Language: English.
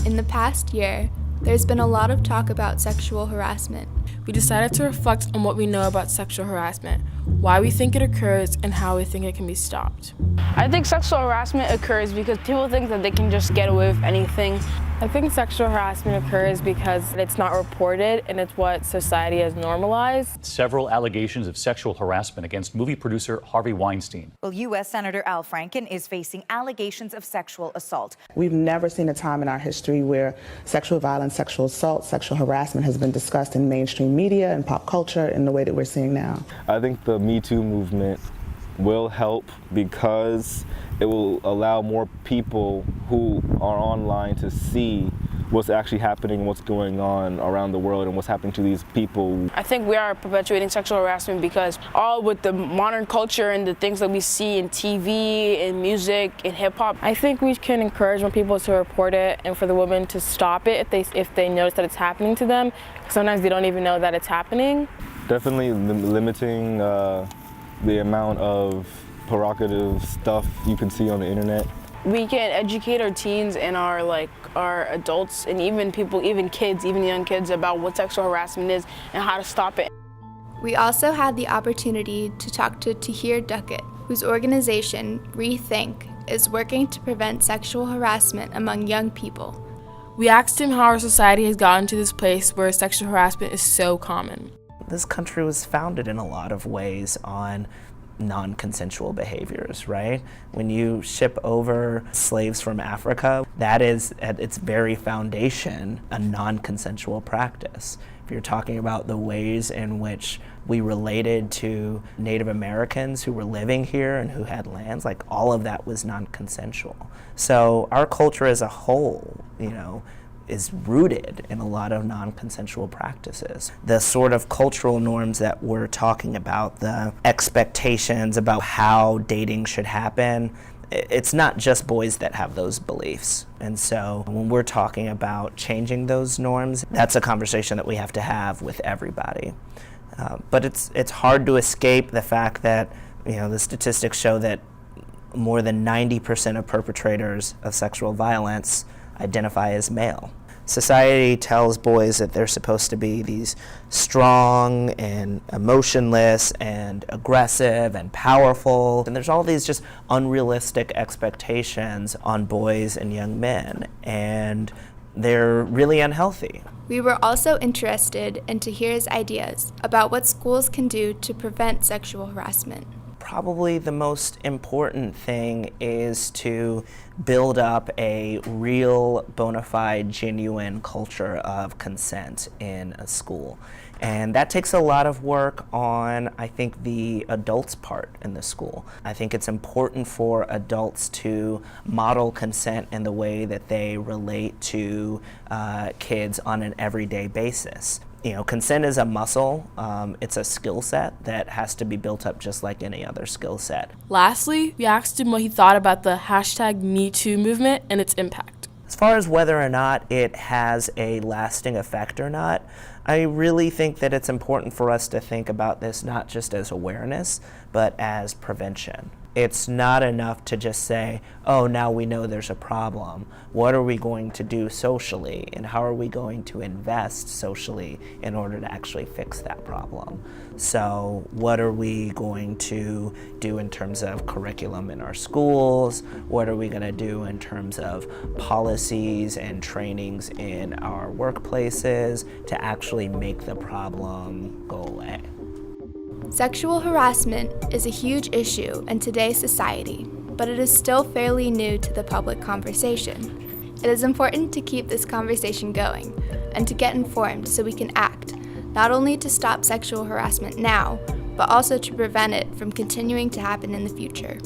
In the past year, there's been a lot of talk about sexual harassment. We decided to reflect on what we know about sexual harassment, why we think it occurs, and how we think it can be stopped. I think sexual harassment occurs because people think that they can just get away with anything. I think sexual harassment occurs because it's not reported and it's what society has normalized. Several allegations of sexual harassment against movie producer Harvey Weinstein. Well, U.S. Senator Al Franken is facing allegations of sexual assault. We've never seen a time in our history where sexual violence, sexual assault, sexual harassment has been discussed in mainstream media and pop culture in the way that we're seeing now. I think the Me Too movement will help because it will allow more people who are online to see what's actually happening, what's going on around the world, and what's happening to these people. I think we are perpetuating sexual harassment because all with the modern culture and the things that we see in TV, in music, in hip hop. I think we can encourage more people to report it and for the women to stop it if they notice that it's happening to them. Sometimes they don't even know that it's happening. Definitely limiting the amount of provocative stuff you can see on the internet. We can educate our teens and our adults and even kids, even young kids, about what sexual harassment is and how to stop it. We also had the opportunity to talk to Tahir Duckett, whose organization, ReThink, is working to prevent sexual harassment among young people. We asked him how our society has gotten to this place where sexual harassment is so common. This country was founded in a lot of ways on non-consensual behaviors, right? When you ship over slaves from Africa, that is at its very foundation a non-consensual practice. If you're talking about the ways in which we related to Native Americans who were living here and who had lands, like all of that was non-consensual. So our culture as a whole, is rooted in a lot of non-consensual practices. The sort of cultural norms that we're talking about, the expectations about how dating should happen, it's not just boys that have those beliefs. And so when we're talking about changing those norms, that's a conversation that we have to have with everybody. But it's hard to escape the fact that the statistics show that more than 90% of perpetrators of sexual violence identify as male. Society tells boys that they're supposed to be these strong and emotionless and aggressive and powerful. And there's all these just unrealistic expectations on boys and young men, and they're really unhealthy. We were also interested in Tahir's ideas about what schools can do to prevent sexual harassment. Probably the most important thing is to build up a real, bona fide, genuine culture of consent in a school. And that takes a lot of work on, I think, the adults' part in the school. I think it's important for adults to model consent in the way that they relate to kids on an everyday basis. Consent is a muscle. It's a skill set that has to be built up just like any other skill set. Lastly, we asked him what he thought about the #MeToo movement and its impact. As far as whether or not it has a lasting effect or not, I really think that it's important for us to think about this not just as awareness, but as prevention. It's not enough to just say, oh, now we know there's a problem. What are we going to do socially, and how are we going to invest socially in order to actually fix that problem? So what are we going to do in terms of curriculum in our schools? What are we going to do in terms of policies and trainings in our workplaces to actually make the problem go away? Sexual harassment is a huge issue in today's society, but it is still fairly new to the public conversation. It is important to keep this conversation going and to get informed so we can act, not only to stop sexual harassment now, but also to prevent it from continuing to happen in the future.